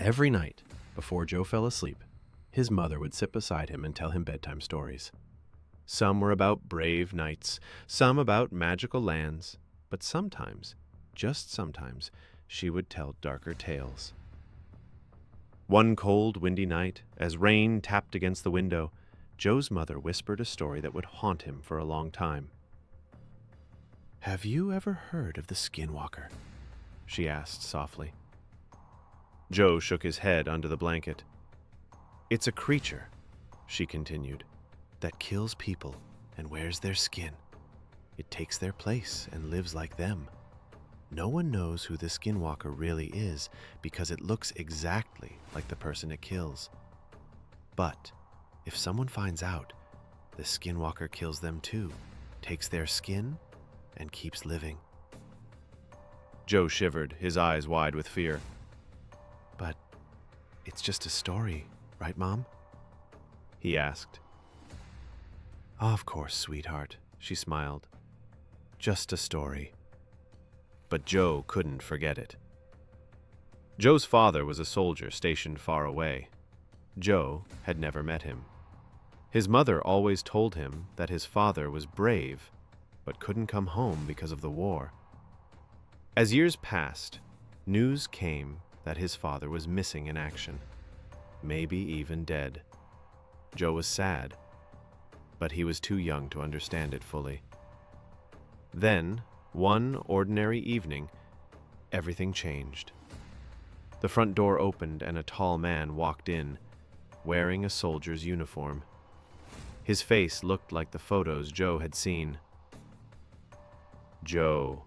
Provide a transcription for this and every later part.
Every night, before Joe fell asleep, his mother would sit beside him and tell him bedtime stories. Some were about brave knights, some about magical lands, but sometimes, just sometimes, she would tell darker tales. One cold, windy night, as rain tapped against the window, Joe's mother whispered a story that would haunt him for a long time. "Have you ever heard of the Skinwalker?" she asked softly. Joe shook his head under the blanket. "It's a creature," she continued, "that kills people and wears their skin. It takes their place and lives like them. No one knows who the Skinwalker really is because it looks exactly like the person it kills. But if someone finds out, the Skinwalker kills them too, takes their skin, and keeps living." Joe shivered, his eyes wide with fear. "But it's just a story, right, Mom?" he asked. "Of course, sweetheart," she smiled. "Just a story." But Joe couldn't forget it. Joe's father was a soldier stationed far away. Joe had never met him. His mother always told him that his father was brave, but couldn't come home because of the war. As years passed, news came that his father was missing in action, maybe even dead. Joe was sad, but he was too young to understand it fully. Then, one ordinary evening, everything changed. The front door opened and a tall man walked in, wearing a soldier's uniform. His face looked like the photos Joe had seen. "Joe,"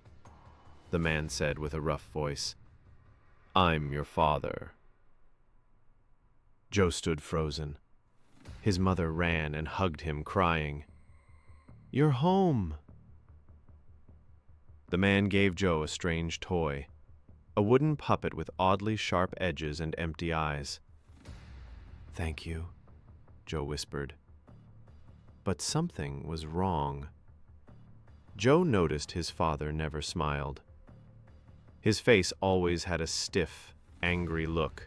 the man said with a rough voice, "I'm your father." Joe stood frozen. His mother ran and hugged him, crying, "You're home." The man gave Joe a strange toy, a wooden puppet with oddly sharp edges and empty eyes. "Thank you," Joe whispered. But something was wrong. Joe noticed his father never smiled. His face always had a stiff, angry look.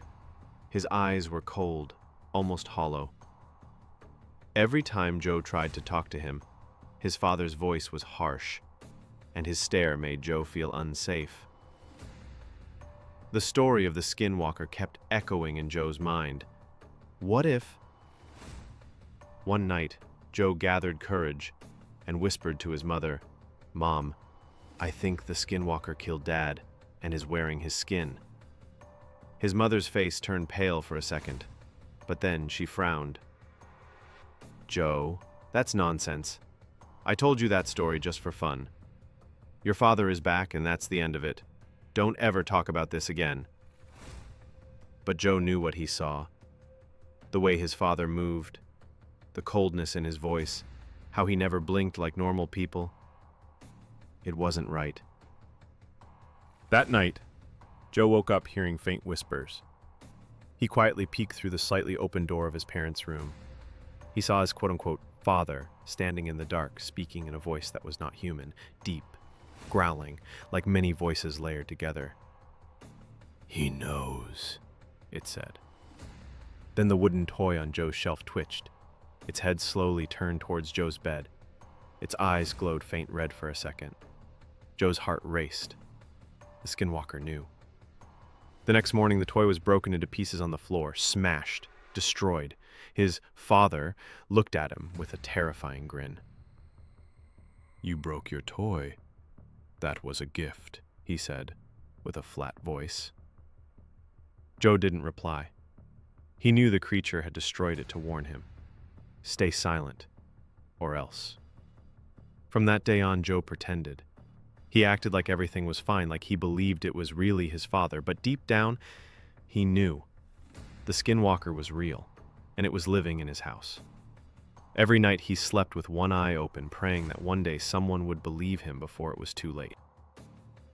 His eyes were cold, almost hollow. Every time Joe tried to talk to him, his father's voice was harsh, and his stare made Joe feel unsafe. The story of the Skinwalker kept echoing in Joe's mind. What if... One night, Joe gathered courage and whispered to his mother, "Mom, I think the Skinwalker killed Dad and is wearing his skin." His mother's face turned pale for a second, but then she frowned. "Joe, that's nonsense. I told you that story just for fun. Your father is back and that's the end of it. Don't ever talk about this again." But Joe knew what he saw. The way his father moved, the coldness in his voice, how he never blinked like normal people. It wasn't right. That night, Joe woke up hearing faint whispers. He quietly peeked through the slightly open door of his parents' room. He saw his quote-unquote father standing in the dark, speaking in a voice that was not human, deep, growling, like many voices layered together. "He knows," it said. Then the wooden toy on Joe's shelf twitched. Its head slowly turned towards Joe's bed. Its eyes glowed faint red for a second. Joe's heart raced. The Skinwalker knew. The next morning, the toy was broken into pieces on the floor, smashed, destroyed. His father looked at him with a terrifying grin. "You broke your toy. That was a gift," he said, with a flat voice. Joe didn't reply. He knew the creature had destroyed it to warn him. Stay silent, or else. From that day on, Joe pretended. He acted like everything was fine, like he believed it was really his father, but deep down, he knew. The Skinwalker was real, and it was living in his house. Every night he slept with one eye open, praying that one day someone would believe him before it was too late.